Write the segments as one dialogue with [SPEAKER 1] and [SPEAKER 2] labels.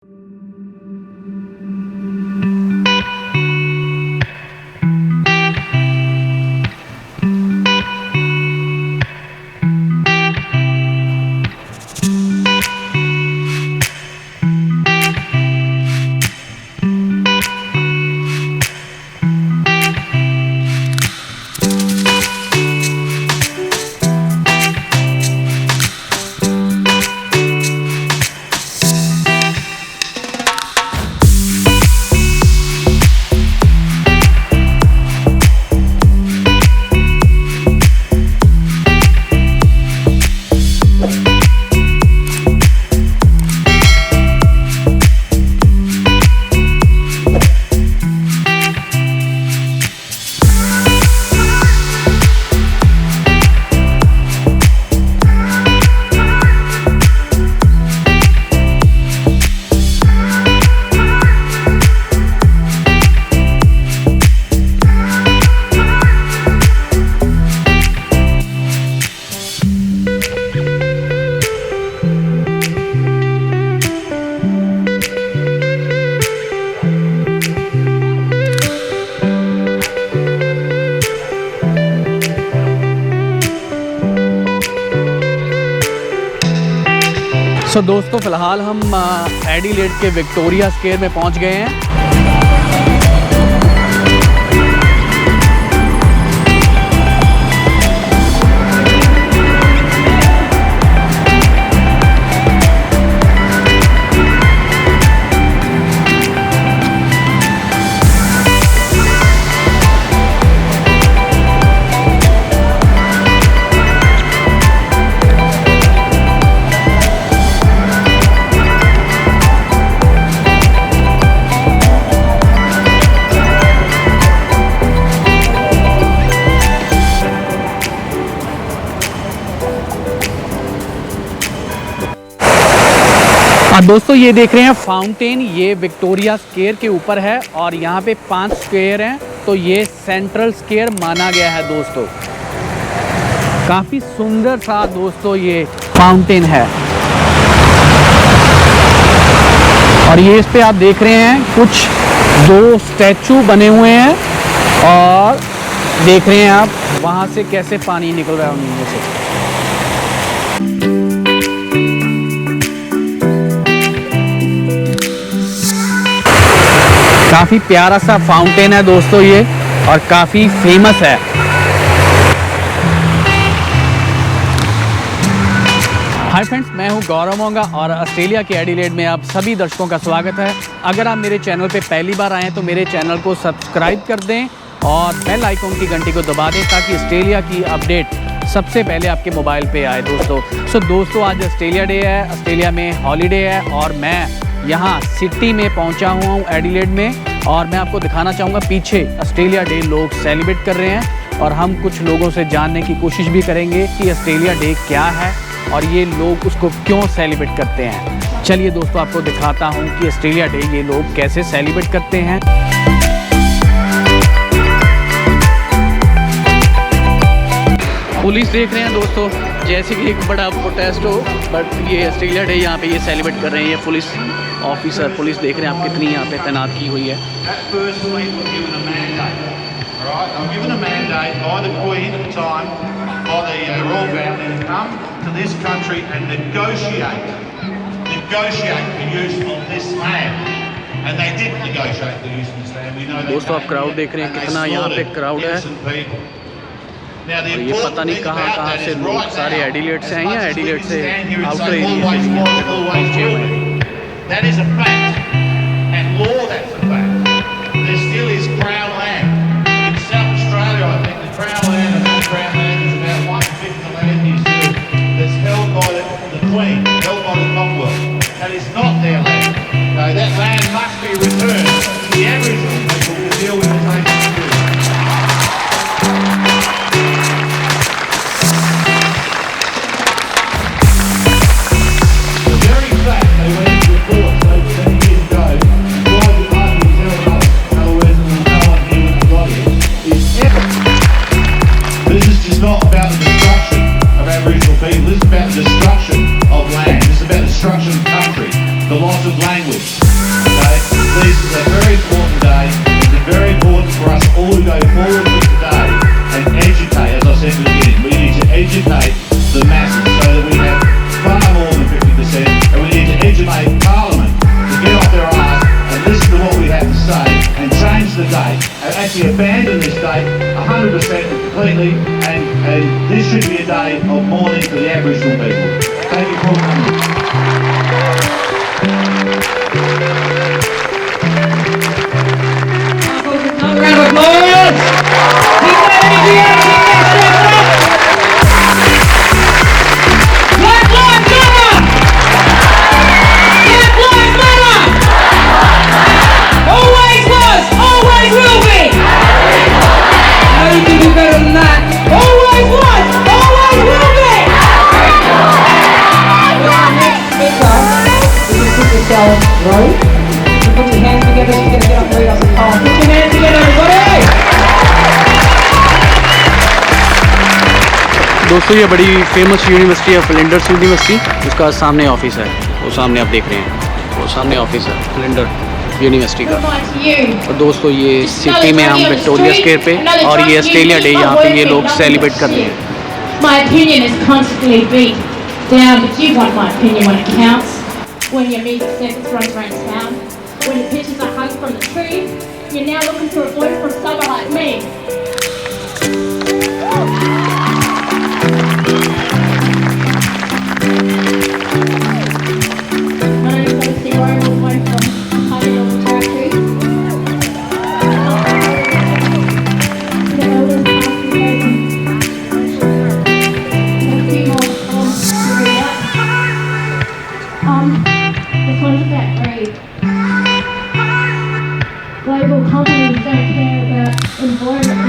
[SPEAKER 1] सो दोस्तों फ़िलहाल हम एडिलेड के विक्टोरिया स्क्वायर में पहुंच गए हैं। दोस्तों ये देख रहे हैं फाउंटेन, ये विक्टोरिया स्क्वायर के ऊपर है और यहाँ पे 5 स्क्वायर हैं, तो ये सेंट्रल स्क्वायर माना गया है दोस्तों। काफ़ी सुंदर सा दोस्तों ये फाउंटेन है। और ये इस पे आप देख रहे हैं कुछ 2 स्टैचू बने हुए हैं और देख रहे हैं आप वहाँ से कैसे पानी निकल रहा है उनमें से। काफ़ी प्यारा सा फाउंटेन है दोस्तों ये और काफ़ी फेमस है। हाय फ्रेंड्स, मैं हूं गौरव मोंगा और ऑस्ट्रेलिया के एडिलेड में आप सभी दर्शकों का स्वागत है। अगर आप मेरे चैनल पे पहली बार आए हैं तो मेरे चैनल को सब्सक्राइब कर दें और बेल आइकॉन की घंटी को दबा दें ताकि ऑस्ट्रेलिया की अपडेट सबसे पहले आपके मोबाइल पे आए दोस्तों। दोस्तों आज ऑस्ट्रेलिया डे है, ऑस्ट्रेलिया में हॉलीडे है और मैं यहाँ सिटी में पहुँचा हुआ हूँ एडिलेड में और मैं आपको दिखाना चाहूँगा पीछे ऑस्ट्रेलिया डे लोग सेलिब्रेट कर रहे हैं और हम कुछ लोगों से जानने की कोशिश भी करेंगे कि ऑस्ट्रेलिया डे क्या है और ये लोग उसको क्यों सेलिब्रेट करते हैं। चलिए दोस्तों आपको दिखाता हूँ कि ऑस्ट्रेलिया डे ये लोग कैसे सेलिब्रेट करते हैं। पुलिस देख रहे हैं दोस्तों जैसे कि एक बड़ा प्रोटेस्ट हो, बट ये ऑस्ट्रेलिया डे यहाँ पे ये सेलिब्रेट कर रहे हैं। ये पुलिस ऑफिसर, पुलिस देख रहे हैं आप कितनी यहाँ पे तैनात की हुई है। दोस्तों आप क्राउड देख रहे हैं कितना यहाँ पे क्राउड है और ये पता नहीं कहाँ से लोग सारे एडिलेड से हैं या एडिलेड से आउटर एरिया से हैं।
[SPEAKER 2] That is a fact, and law that's a fact. There still is Crown land. In South Australia, I think the Crown land and that Crown land is about 1/5 of the land New Zealand that's held by the Queen, held by the Commonwealth. That is not their land. So that land must be returned to the Aboriginal people to deal with the nation security. The loss of language. Okay? This is a very important day. It's very important for us all to go forward with today and educate, as I said at the beginning. We need to educate the masses so that we have far more than 50%, and we need to educate Parliament to get off their arse and listen to what we have to say and change the date and actually abandon this date 100% and completely, and this should be a day of mourning for the Aboriginal people. Thank you for coming.
[SPEAKER 3] Another round of applause! Keep that energy up, keep that strength up! Black Lives Matter! Black Lives Matter! Always was, always will be! No, you can do better than that. Always was, always will be! Our next speaker, you can put yourself right. Put your hands together, you're going to get up and read us a poem. Put your hands together, everybody!
[SPEAKER 1] दोस्तों ये बड़ी famous university है Flinders university, उसका सामने office है, वो सामने आप देख रहे हैं, वो सामने ऑफिस है फ्लिंडर यूनिवर्सिटी का। और दोस्तों ये सिटी में हम विक्टोरिया स्क्वायर पे, और ये ऑस्ट्रेलिया डे यहाँ पे ये लोग सेलिब्रेट कर रहे हैं।
[SPEAKER 4] My opinion is constantly beat down, but you want my opinion when it counts. When your music circus runs around town, when the pictures are hung from the tree, you're now looking for a voice from someone like me. My name's Lucy Warren, all the way from Adelaide Territory. The elders past and present. A few more poems to read out. This one's about greed. Global companies don't care about environment,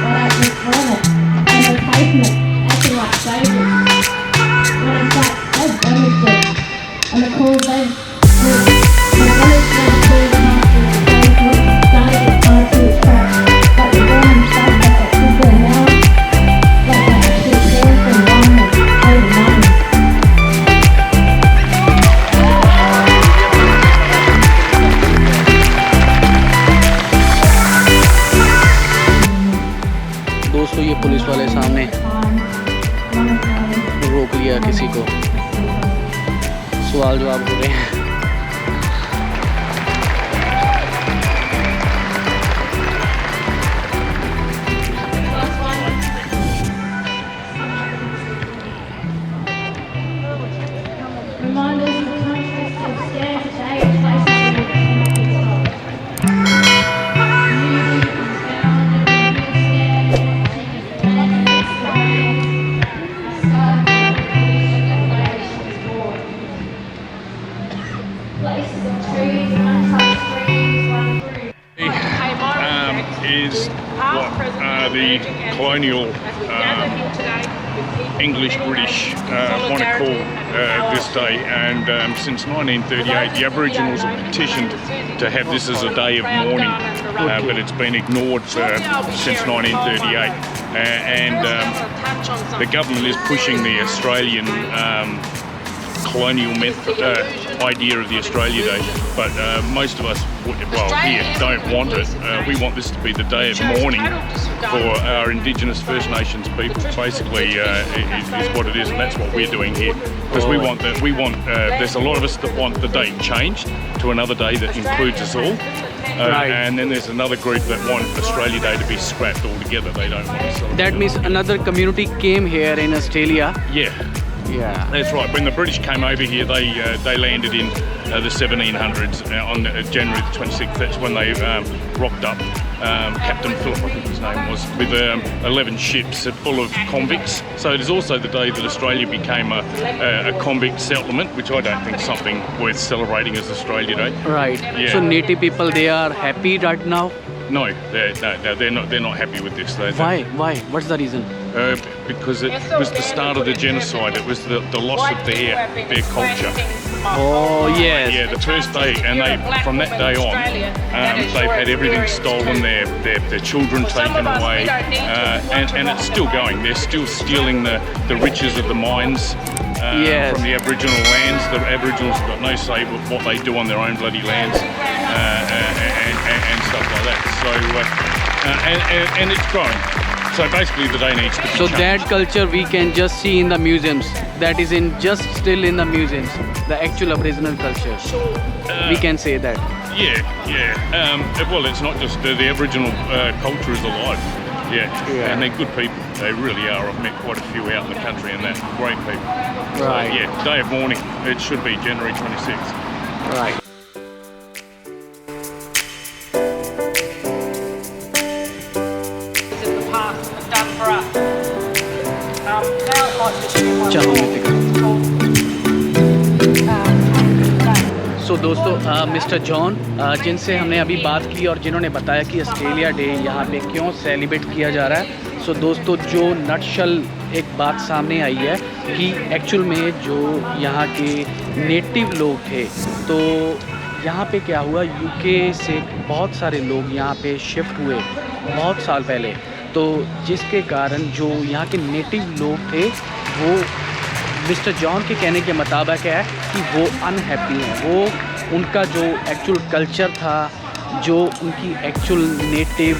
[SPEAKER 4] but actually planet and replacement, acting like saviors. When in fact, they've damaged it. And the cause they've damaged the cause masters, they've started it on to its track. But the burning stuff that is there now, that they actually care for the environment over money.
[SPEAKER 1] दोस्तों ये police वाले सामने रोक लिया किसी को, सवाल जवाब हो रहे हैं।
[SPEAKER 4] Reminders of the country still stand today in places where we cannot be stopped. Music and sound and places of trees and untouched streams run through.
[SPEAKER 5] Is what the colonial English-British want to call this day, and since 1938 the Aboriginals have petitioned to have this as a day of mourning, but it's been ignored since 1938, and the government is pushing the Australian colonial idea of the Australia Day, but most of us, here, don't want it. We want this to be the day of mourning for our Indigenous First Nations people. Basically, is what it is, and that's what we're doing here. Because we want that. There's a lot of us that want the date changed to another day that includes us all.
[SPEAKER 1] Right.
[SPEAKER 5] And then there's another group that want Australia Day to be scrapped altogether. They don't want to celebrate.
[SPEAKER 1] That means another community came here in Australia.
[SPEAKER 5] Yeah.
[SPEAKER 1] Yeah.
[SPEAKER 5] That's right. When the British came over here, they landed in the 1700s on January the 26th. That's when they rocked up. Captain Philip, I think his name was, with 11 ships full of convicts. So it is also the day that Australia became a convict settlement, which I don't think is something worth celebrating as Australia Day.
[SPEAKER 1] Right.
[SPEAKER 5] Yeah.
[SPEAKER 1] So native people, they are happy right now.
[SPEAKER 5] No, they're not happy with this.
[SPEAKER 1] Why? What's the reason?
[SPEAKER 5] Because it was the start of the genocide. It was the loss of their culture.
[SPEAKER 1] Oh yes.
[SPEAKER 5] Yeah, the first day, and from that day on, they've had everything stolen, their children taken away, and it's still going. They're still stealing the riches of the mines,
[SPEAKER 1] Yes.
[SPEAKER 5] from the Aboriginal lands. The Aboriginals have got no say with what they do on their own bloody lands and stuff like that. So, and it's growing. So basically the day needs to be
[SPEAKER 1] So
[SPEAKER 5] changed.
[SPEAKER 1] that culture we can just see in the museums. That is in just still in the museums. The actual Aboriginal culture. We can say that.
[SPEAKER 5] Yeah. Well, it's not just the Aboriginal culture is alive. Yeah, and they're good people. They really are. I've met quite a few out in the country, and they're great people.
[SPEAKER 1] Right.
[SPEAKER 5] So, yeah, day of mourning. It should be January 26th.
[SPEAKER 1] Right.
[SPEAKER 3] This is the past have done for us. Now I'd like to share one
[SPEAKER 1] चलो,
[SPEAKER 3] more.
[SPEAKER 1] मैं दिखाऊं। सो दोस्तों mister John जिनसे हमने अभी बात की और जिन्होंने बताया कि ऑस्ट्रेलिया डे यहाँ पे क्यों सेलिब्रेट किया जा रहा है। सो दोस्तों जो नटशल एक बात सामने आई है कि एक्चुअल में जो यहाँ के नेटिव लोग थे, तो यहाँ पे क्या हुआ, यूके से बहुत सारे लोग यहाँ पे शिफ्ट हुए बहुत साल पहले, तो जिसके कारण जो यहाँ के नेटिव लोग थे वो मिस्टर जॉन के कहने के मुताबिक है कि वो अनहैप्पी हैं। वो उनका जो एक्चुअल कल्चर था, जो उनकी एक्चुअल नेटिव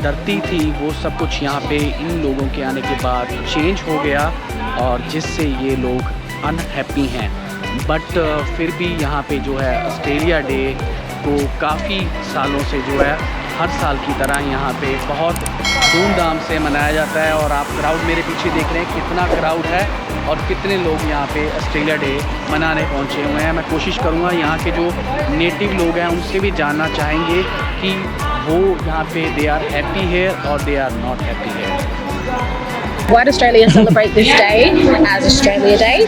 [SPEAKER 1] धरती थी, वो सब कुछ यहाँ पे इन लोगों के आने के बाद चेंज हो गया और जिससे ये लोग अनहैप्पी हैं। बट फिर भी यहाँ पे जो है ऑस्ट्रेलिया डे को काफ़ी सालों से जो है हर साल की तरह यहाँ पे बहुत धूमधाम से मनाया जाता है। और आप क्राउड मेरे पीछे देख रहे हैं कितना क्राउड है और कितने लोग यहाँ पे ऑस्ट्रेलिया डे मनाने पहुँचे हुए हैं। मैं कोशिश करूँगा यहाँ के जो नेटिव लोग हैं उनसे भी जानना चाहेंगे कि वो यहाँ पे दे आर हैप्पी हेयर और they are not happy here.
[SPEAKER 6] Why do Australia celebrate this day as Australia Day?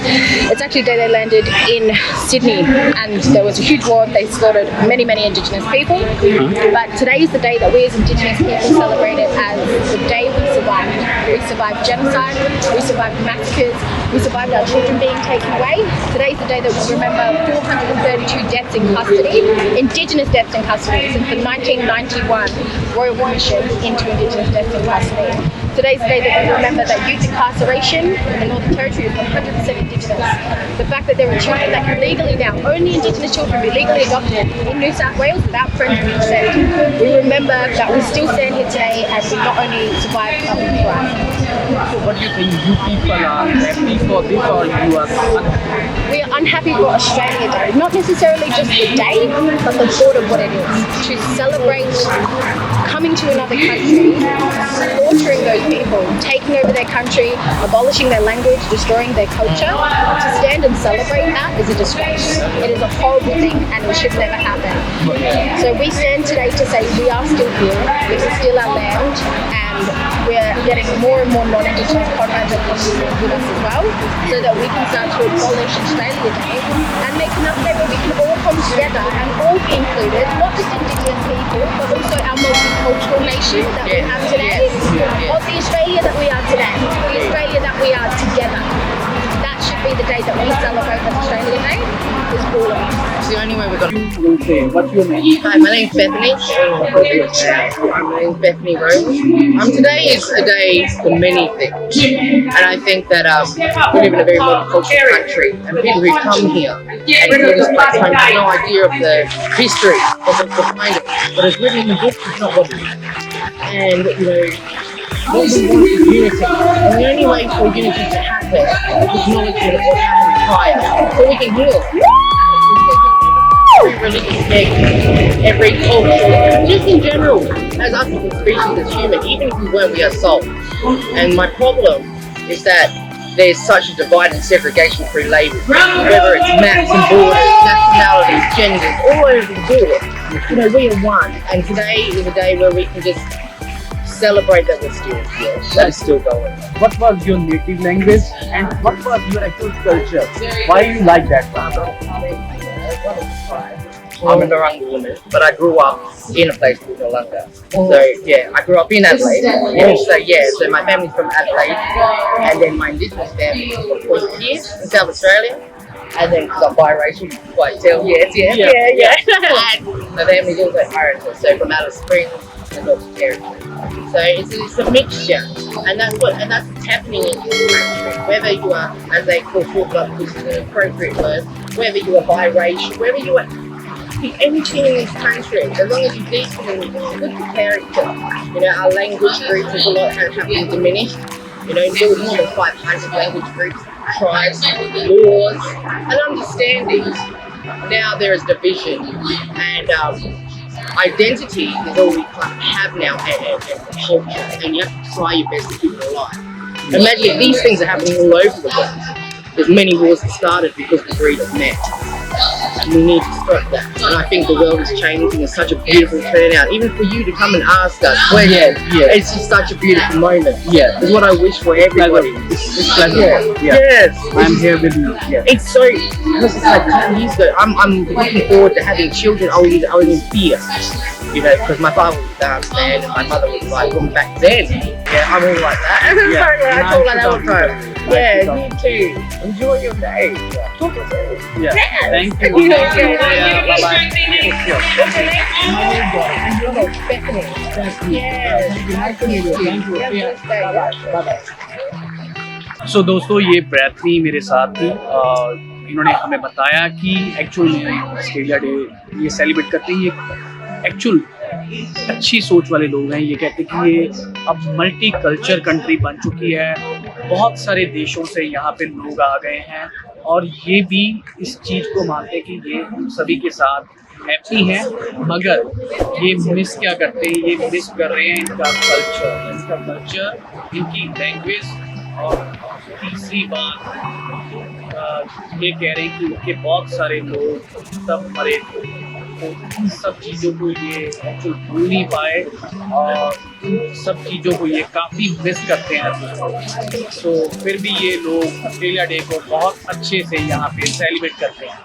[SPEAKER 6] It's actually the day they landed in Sydney and there was a huge war. They slaughtered many Indigenous people. But today is the day that we as Indigenous people celebrate it as the day we survived. We survived genocide, we survived massacres, we survived our children being taken away. Today is the day that we remember 432 deaths in custody, Indigenous deaths in custody since the 1991 Royal Commission into Indigenous deaths in custody. Today's the day that we remember that youth incarceration in the Northern Territory is 100% Indigenous. The fact that there are children that can legally now, only Indigenous children be legally adopted in New South Wales without parental consent. We remember that we still stand here today and we not only survived but we thrived.
[SPEAKER 1] So what do you think, you people are happy for this or you are unhappy?
[SPEAKER 6] We are unhappy for Australia Day, not necessarily just the day, but the thought of what it is. To celebrate coming to another country, slaughtering those people, taking over their country, abolishing their language, destroying their culture. To stand and celebrate that is a disgrace. It is a horrible thing and it should never happen. So we stand today to say we are still here, this is still our land, and we're getting more and more non-Indigenous comrades and countries with us as well, so that we can start to abolish Australia Day and make enough day where we can all come together and all be included, not just Indigenous people, but also our multicultural nation that we have today, or the Australia that we are today, the Australia that we are together. That should be the day that we celebrate as Australia Day, is all of us.
[SPEAKER 3] It's the only way we're going to.
[SPEAKER 1] You will say, what's your name?
[SPEAKER 3] Hi, my name's Bethany. My name's Bethany Rose. Today is a day for many things, and I think that we live in a very multicultural country, and people who come here and call this place home have no idea of the history of what's behind it. What is written in the book is not what it is. And what we want is unity, and the only way for unity to happen is acknowledgement of what happened prior, so we can heal. Every religious thing, every culture, just in general, as us as a species, as human, even if we weren't, we are souls. And my problem is that there's such a divide and segregation through labels, whether it's maps and borders, nationalities, genders, all over the board. We are one, and today is a day where we can just celebrate that we're still here, that is still going.
[SPEAKER 1] What was your native language and what was your actual culture? Why you like that?
[SPEAKER 3] I'm a Narungga woman, but I grew up in a place called Monga. So yeah, I grew up in Adelaide. So my family's from Adelaide, and then my Indigenous family is from Point here in South Australia. And then because I'm biracial, you can quite tell, and my family's also Irish, so from Alice Springs, adult parents. So it's a mixture, and that's what's happening in this country. Whether you are, as they call it, this is an appropriate word, whether you are biracial, whether you are anything in this country, as long as you're decent and good character. You know, our language groups, there's a lot have been diminished. You know, there were more than 500 language groups, tribes, laws, and understandings. Now there is division, and identity is all we have now, and culture, and you have to try your best to keep it alive. Imagine if these things are happening all over the world. There's many wars that started because the breed of men. And we need to stop that. And I think the world is changing. It's such a beautiful turnout. Even for you to come and ask us, it's just such a beautiful moment.
[SPEAKER 1] Yeah.
[SPEAKER 3] It's what I wish for everybody.
[SPEAKER 1] It's pleasant.
[SPEAKER 3] Yeah. Yes.
[SPEAKER 1] I'm here with you. Yeah.
[SPEAKER 3] It's so, because it's like 10 years ago, I'm looking forward to having children. I was in fear. You know, because my father was man and my mother was like, well, back then, I'm all like that.
[SPEAKER 1] Yeah.
[SPEAKER 3] I talk like that all the time. Yeah, you too. Enjoy your day. Talk to us.
[SPEAKER 1] Yeah.
[SPEAKER 3] Yes.
[SPEAKER 1] Thank you.
[SPEAKER 3] Yeah.
[SPEAKER 1] Bye-bye. सो दोस्तों, ये battery मेरे साथ थी और इन्होंने हमें बताया कि एक्चुअल में ऑस्ट्रेलिया डे ये सेलिब्रेट करते हैं। ये एक्चुअल अच्छी सोच वाले लोग हैं। ये कहते हैं कि ये अब मल्टी कल्चर कंट्री बन चुकी है, बहुत सारे देशों से यहाँ पे लोग आ गए हैं और ये भी इस चीज़ को मानते हैं कि ये हम सभी के साथ हैप्पी हैं, मगर ये मिस क्या करते हैं, ये मिस कर रहे हैं इनका कल्चर, इनकी लैंग्वेज। और तीसरी बात ये कह रहे हैं कि उनके बहुत सारे लोग तब मरे थे, तो सब चीज़ों को ये एक्चुअल भूल नहीं पाए और सब चीज़ों को ये काफ़ी मिस करते हैं। तो फिर भी ये लोग ऑस्ट्रेलिया डे को बहुत अच्छे से यहाँ पे सेलिब्रेट करते हैं।